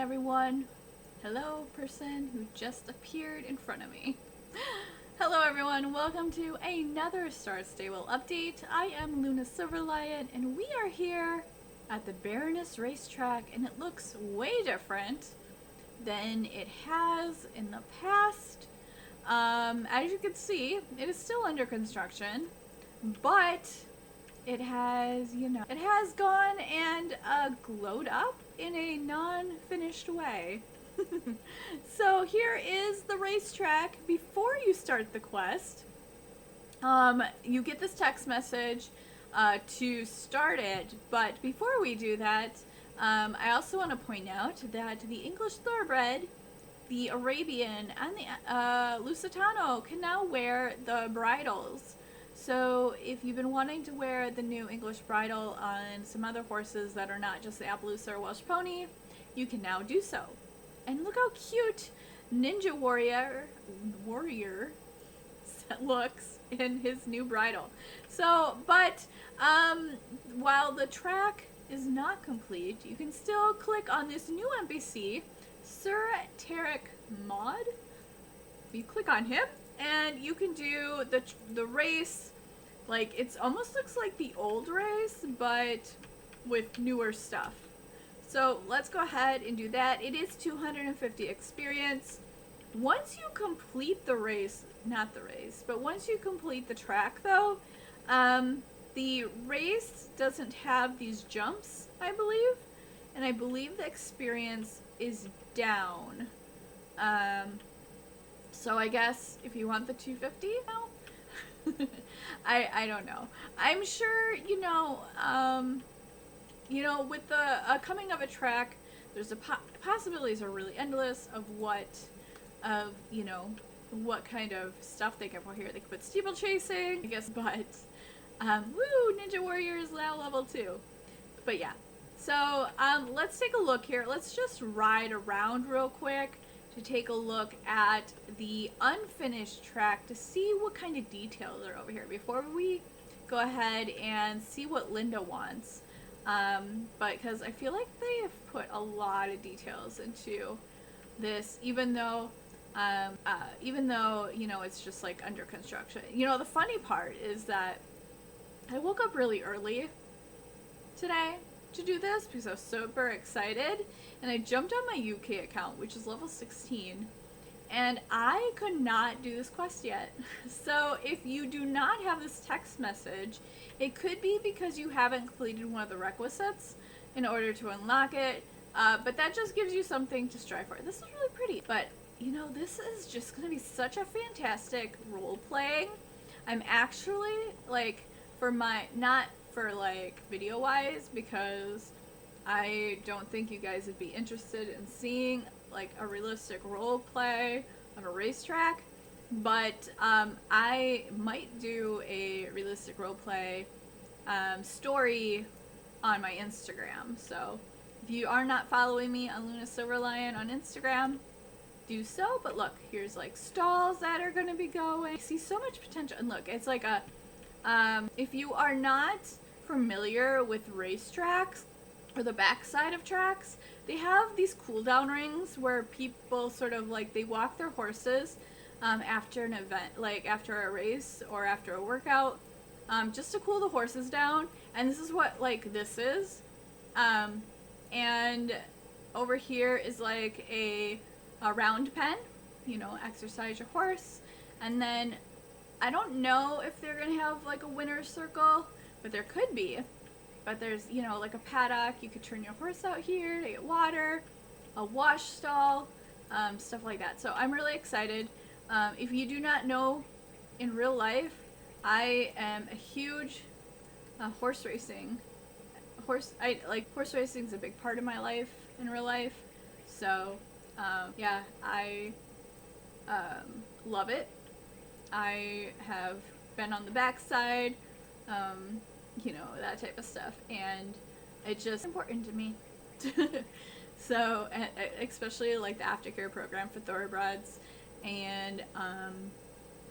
everyone. Hello, person who just appeared in front of me. Hello, everyone. Welcome to another Star Stable update. I am Luna Silverlion, and we are here at the Baroness Racetrack, and it looks way different than it has in the past. As you can see, it is still under construction, but it has, it has gone and glowed up in a non-finished way. So here is the racetrack. Before you start the quest, you get this text message to start it, but before we do that, I also want to point out that the English Thoroughbred, the Arabian, and the Lusitano can now wear the bridles. So if you've been wanting to wear the new English bridle on some other horses that are not just the Appaloosa or Welsh Pony, you can now do so. And look how cute Ninja Warrior looks in his new bridle. So, but while the track is not complete, you can still click on this new NPC, Sir Tarek Mod. You click on him, and you can do the race. Like, it almost looks like the old race, but with newer stuff. So let's go ahead and do that. It is 250 experience. Once you complete the race, not the race, but once you complete the track though, the race doesn't have these jumps, I believe, and I believe the experience is down. So I guess if you want the 250 now, I don't know. I'm sure, with the coming of a track, there's possibilities are really endless of what kind of stuff they can put here. They could put steeplechasing, I guess, but woo, Ninja Warrior is now level 2. But yeah, so let's take a look here. Let's just ride around real quick to take a look at the unfinished track to see what kind of details are over here before we go ahead and see what Linda wants. But because I feel like they have put a lot of details into this, even though it's just like under construction. The funny part is that I woke up really early today to do this because I was super excited, and I jumped on my UK account, which is level 16, and I could not do this quest yet. So if you do not have this text message, it could be because you haven't completed one of the requisites in order to unlock it, but that just gives you something to strive for. This is really pretty, but this is just going to be such a fantastic role playing. I'm actually, like, not for like video wise, because I don't think you guys would be interested in seeing like a realistic role play of a racetrack, but I might do a realistic role play story on my Instagram. So if you are not following me on Luna Silverlion on Instagram, do so. But look, here's like stalls that are going to be going. I see so much potential, and look, it's like a if you are not familiar with racetracks or the backside of tracks, they have these cooldown rings where people sort of like, they walk their horses after an event, like after a race or after a workout, just to cool the horses down. And this is what like this is. And over here is like a round pen, exercise your horse. And then I don't know if they're gonna have like a winner's circle, but there could be. But there's, like a paddock. You could turn your horse out here to get water, a wash stall, stuff like that. So I'm really excited. If you do not know, in real life, I am a huge horse racing. Horse racing is a big part of my life in real life. So yeah, I love it. I have been on the backside, that type of stuff, and it's just important to me. So, especially like the aftercare program for thoroughbreds, and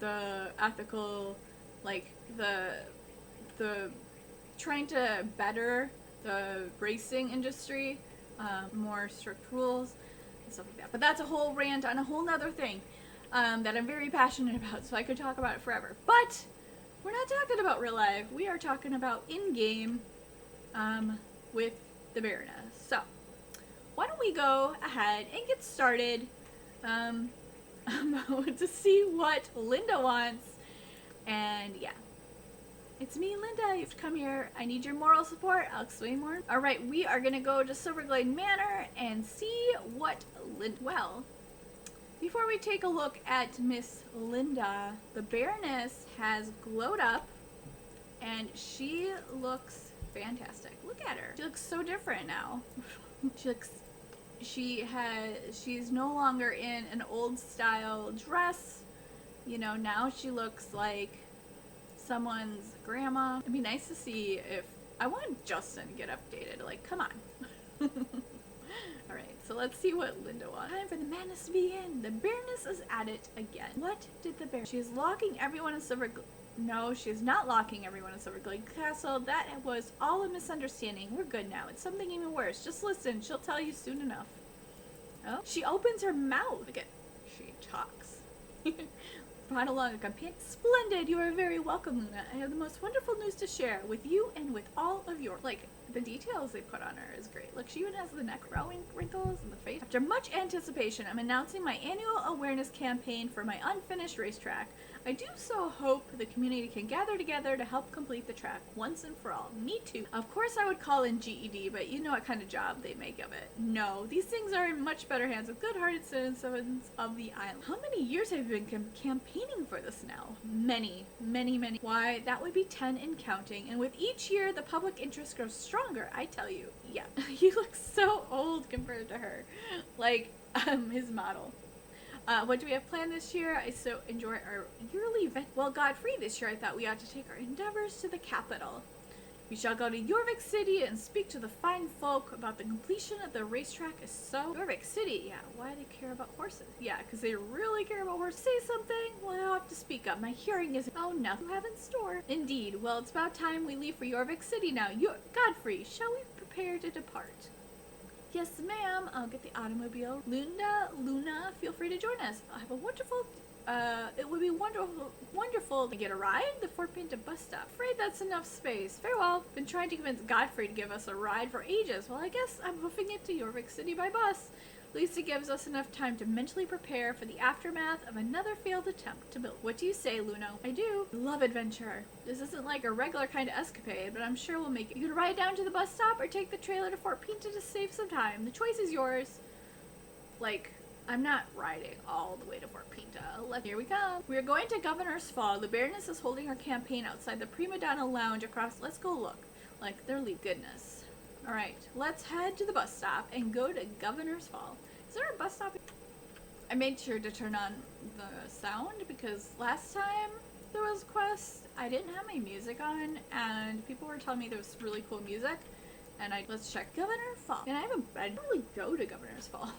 the ethical, like the trying to better the racing industry, more strict rules. and stuff like that. But that's a whole rant on a whole nother thing that I'm very passionate about, so I could talk about it forever. But we're not talking about real life. We are talking about in-game with the Baroness. So, why don't we go ahead and get started to see what Linda wants. And yeah. It's me, Linda. You've come here. I need your moral support. I'll explain more. Alright, we are going to go to Silverglade Manor and see what well, before we take a look at Miss Linda, the Baroness has glowed up and she looks fantastic. Look at her. She looks so different now. She's no longer in an old style dress. You know, now she looks like someone's grandma. It'd be nice to see if I want Justin to get updated. Like, come on. Alright, so let's see what Linda wants. Time for the madness to begin. The Baroness is at it again. What did the Baroness? She is locking everyone in Silverglade. No, she is not locking everyone in Silverglade Castle. That was all a misunderstanding. We're good now. It's something even worse. Just listen. She'll tell you soon enough. Oh, she opens her mouth. Look at, she talks. Brought along a companion. Splendid! You are very welcome, Luna. I have the most wonderful news to share with you and with all of your... Like, the details they put on her is great. Look, she even has the neck wrinkles and the face. After much anticipation, I'm announcing my annual awareness campaign for my unfinished racetrack. I do so hope the community can gather together to help complete the track once and for all. Me too. Of course I would call in GED, but you know what kind of job they make of it. No, these things are in much better hands of good-hearted citizens of the island. How many years have you been campaigning for this now? Many. Why, that would be 10 and counting, and with each year the public interest grows stronger, I tell you. Yeah, he looks so old compared to her. Like, his model. What do we have planned this year? I so enjoy our yearly event. Well, Godfrey, this year I thought we ought to take our endeavors to the capital. We shall go to Jorvik City and speak to the fine folk about the completion of the racetrack is so... Jorvik City? Yeah, why do they care about horses? Yeah, because they really care about horses. Say something? Well, I'll have to speak up. My hearing is... Oh, nothing you have in store. Indeed. Well, it's about time we leave for Jorvik City now. Godfrey, shall we prepare to depart? Yes, ma'am. I'll get the automobile. Luna, feel free to join us. I have a wonderful... it would be wonderful to get a ride. The Fort Pinta bus stop. Afraid that's enough space. Farewell. Been trying to convince Godfrey to give us a ride for ages. Well, I guess I'm hoofing it to Jorvik City by bus. At least it gives us enough time to mentally prepare for the aftermath of another failed attempt to build. What do you say, Luna? I do. Love adventure. This isn't like a regular kind of escapade, but I'm sure we'll make it. You can ride down to the bus stop or take the trailer to Fort Pinta to save some time. The choice is yours. Like... I'm not riding all the way to Fort Pinta. Here we come. We are going to Governor's Fall. The Baroness is holding her campaign outside the Prima Donna Lounge across... Let's go look. Like, they're leaving. Goodness. Alright, let's head to the bus stop and go to Governor's Fall. Is there a bus stop? I made sure to turn on the sound because last time there was a quest, I didn't have my music on and people were telling me there was really cool music. And let's check Governor's Fall. And I don't really go to Governor's Fall.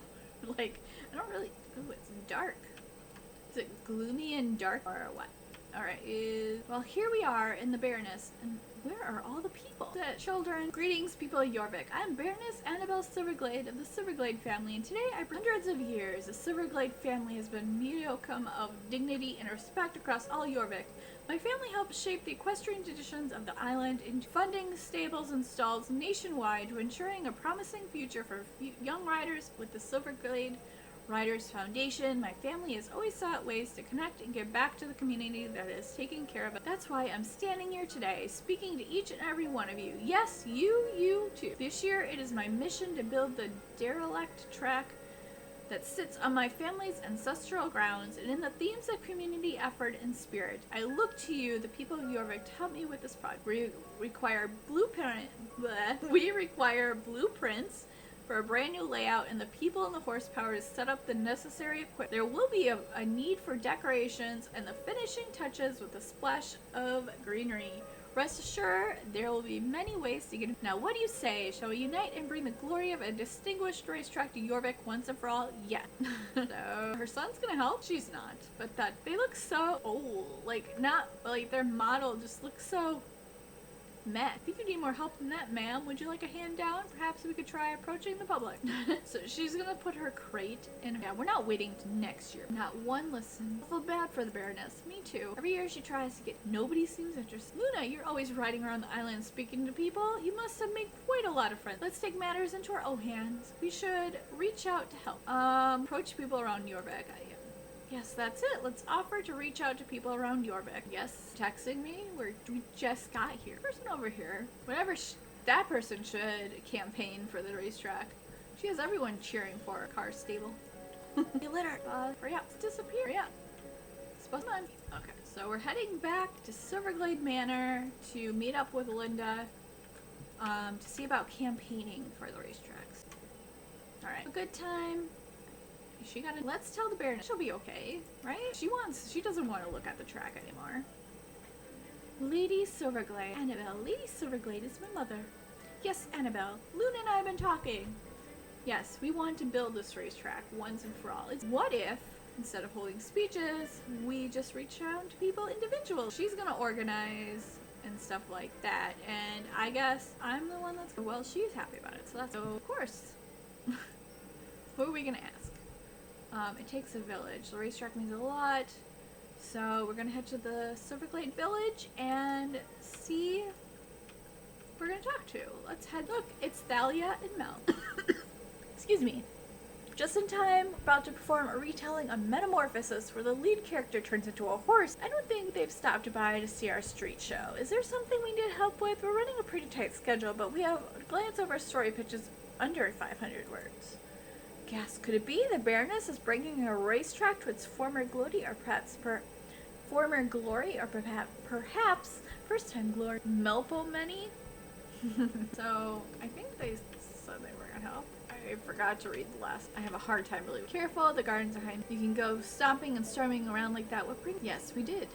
Like, I don't really... Ooh, it's dark. Is it gloomy and dark or what? Alright, well, here we are in the Baroness, and where are all the people? The children. Greetings, people of Jorvik. I am Baroness Annabelle Silverglade of the Silverglade family, and today, hundreds of years, the Silverglade family has been modicum of dignity and respect across all Jorvik. My family helped shape the equestrian traditions of the island into funding stables and stalls nationwide to ensuring a promising future for young riders with the Silverglade Riders Foundation. My family has always sought ways to connect and give back to the community that is taking care of it. That's why I'm standing here today, speaking to each and every one of you. Yes, you too. This year, it is my mission to build the derelict track that sits on my family's ancestral grounds, and in the themes of community effort and spirit, I look to you, the people of Jorvik, to help me with this project. We require blueprints for a brand new layout and the people and the horsepower to set up the necessary equipment. There will be a need for decorations and the finishing touches with a splash of greenery. Rest assured, there will be many ways to get it. Now, what do you say? Shall we unite and bring the glory of a distinguished racetrack to Jorvik once and for all? Yeah. So, her son's gonna help? She's not. But they look so old. Like, not, like, their model just looks so met. I think you need more help than that, ma'am. Would you like a hand down? Perhaps we could try approaching the public. So she's gonna put her crate in. Yeah, we're not waiting to next year. Not one listen. I feel bad for the Baroness. Me too. Every year she tries to get. Nobody seems interested. Luna, you're always riding around the island speaking to people. You must have made quite a lot of friends. Let's take matters into our own hands. We should reach out to help. Approach people around Jorvik. Yes, that's it. Let's offer to reach out to people around Jorvik. Yes, texting me. We just got here. Person over here. Whatever. That person should campaign for the racetrack. She has everyone cheering for her car stable. You litter. Hurry up. Disappear. Hurry up. Supposed on. Okay, so we're heading back to Silverglade Manor to meet up with Linda to see about campaigning for the racetracks. Alright. A good time. She got it. Let's tell the Baroness she'll be okay, right? She doesn't want to look at the track anymore. Lady Silverglade. Annabelle. Lady Silverglade is my mother. Yes, Annabelle. Luna and I have been talking. Yes, we want to build this racetrack once and for all. What if, instead of holding speeches, we just reach out to people individually? She's gonna organize and stuff like that, and I guess I'm the one that's, well, she's happy about it, so that's, so of course. Who are we gonna ask? It takes a village. The racetrack means a lot. So we're gonna head to the Silverglade village and see who we're gonna talk to. Let's head. Look, it's Thalia and Mel. Excuse me. Just in time, about to perform a retelling on Metamorphosis where the lead character turns into a horse. I don't think they've stopped by to see our street show. Is there something we need help with? We're running a pretty tight schedule, but we have a glance over story pitches under 500 words. Gas, could it be the Baroness is bringing her racetrack to its former glory, or perhaps perhaps first time glory? Melpomene? So I think they said they were gonna help. I forgot to read the last. I have a hard time really. Careful, the gardens are high. You can go stomping and storming around like that. What bring? Yes, we did.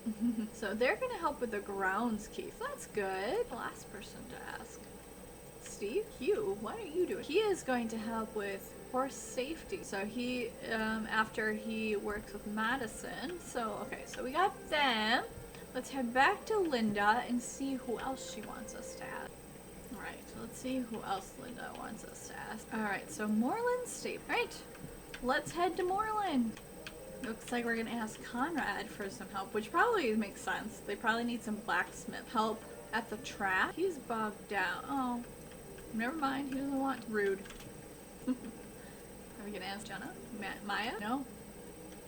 So they're gonna help with the grounds keep. That's good. Last person to ask. Steve? Hugh, what are you doing? He is going to help with horse safety. So he, after he works with Madison. So, okay, so we got them. Let's head back to Linda and see who else she wants us to ask. Alright, so let's see who else Linda wants us to ask. Alright, so Moreland State. Alright, let's head to Moreland. Looks like we're gonna ask Conrad for some help, which probably makes sense. They probably need some blacksmith help at the track. He's bogged down. Oh. Never mind, he doesn't want rude. Are we gonna ask Jenna? Maya? No.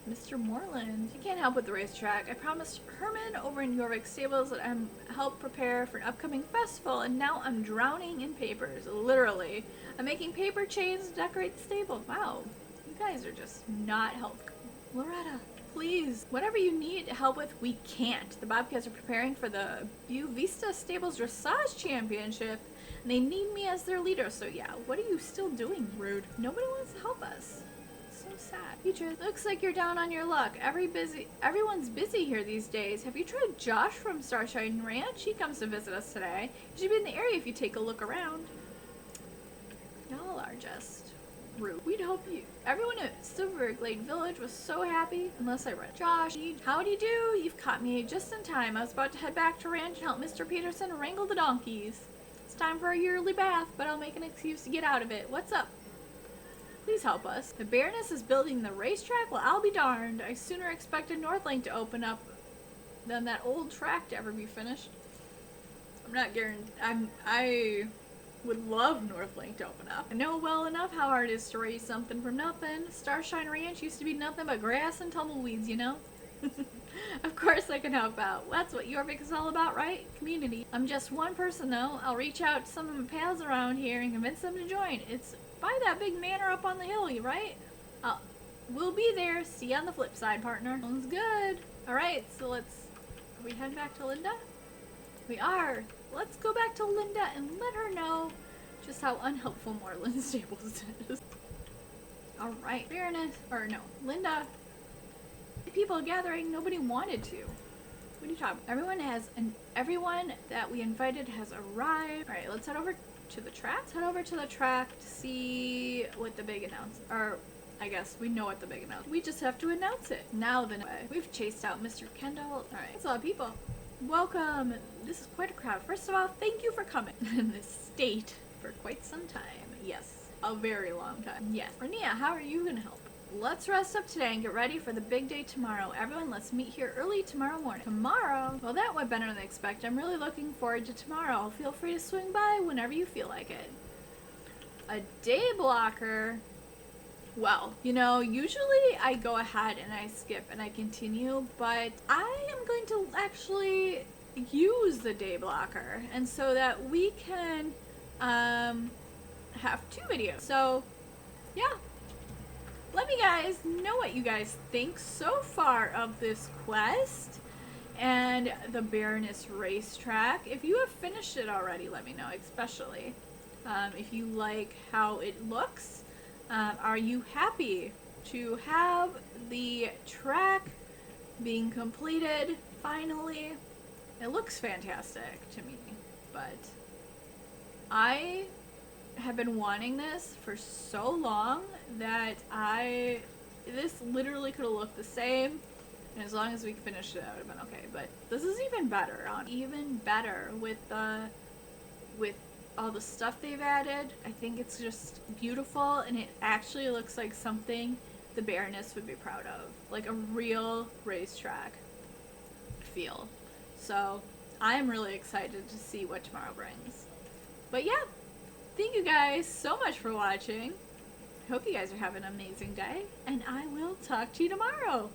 Mr. Moreland. He can't help with the racetrack. I promised Herman over in Jorvik Stables that I'm help prepare for an upcoming festival, and now I'm drowning in papers. Literally. I'm making paper chains to decorate the stable. Wow. You guys are just not helpful. Loretta, please. Whatever you need help with, we can't. The Bobcats are preparing for the View Vista Stables Dressage Championship. They need me as their leader, so yeah, what are you still doing? Rude. Nobody wants to help us. So sad. Future, looks like you're down on your luck. Everyone's busy here these days. Have you tried Josh from Starshine Ranch? He comes to visit us today. You should be in the area if you take a look around. Y'all are just rude. We'd hope you. Everyone at Silverglade Village was so happy. Unless I read. Josh, howdy do? You've caught me just in time. I was about to head back to ranch and help Mr. Peterson wrangle the donkeys. It's time for a yearly bath, but I'll make an excuse to get out of it. What's up? Please help us. The Baroness is building the racetrack? Well, I'll be darned. I sooner expected Northlane to open up than that old track to ever be finished. I'm not guaranteed. I would love Northlane to open up. I know well enough how hard it is to raise something from nothing. Starshine Ranch used to be nothing but grass and tumbleweeds, you know? Of course I can help out. That's what Jorvik is all about, right? Community. I'm just one person though. I'll reach out to some of my pals around here and convince them to join. It's by that big manor up on the hill, right? We'll be there. See you on the flip side, partner. Sounds good. Alright, so are we heading back to Linda? We are. Let's go back to Linda and let her know just how unhelpful Moreland Stables is. Alright, Baroness, or no, Linda. People gathering, nobody wanted to. What are you talking about? Everyone that we invited has arrived. Alright, let's head over to the track. Let's head over to the track to see what the big announcement, or I guess we know what the big announcement. We just have to announce it. Now then, we've chased out Mr. Kendall. Alright, that's a lot of people. welcome. This is quite a crowd. First of all, thank you for coming. In this state for quite some time. Yes, a very long time. Yes. Rania, how are you gonna help? Let's rest up today and get ready for the big day tomorrow. Everyone, let's meet here early tomorrow morning. Tomorrow? Well, that went better than expected. I'm really looking forward to tomorrow. Feel free to swing by whenever you feel like it. A day blocker? Well, you know, usually I go ahead and I skip and I continue, but I am going to actually use the day blocker, and so that we can have 2 videos. So, yeah. Let me guys know what you guys think so far of this quest and the Baroness Racetrack. If you have finished it already, let me know, especially if you like how it looks. Are you happy to have the track being completed finally? It looks fantastic to me, but I have been wanting this for so long that this literally could have looked the same, and as long as we finished it, I would have been okay. But this is even better, even better with all the stuff they've added. I think it's just beautiful, and it actually looks like something the Baroness would be proud of, like a real racetrack feel. So I am really excited to see what tomorrow brings. But yeah, thank you guys so much for watching. Hope you guys are having an amazing day, and I will talk to you tomorrow.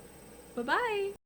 Bye-bye.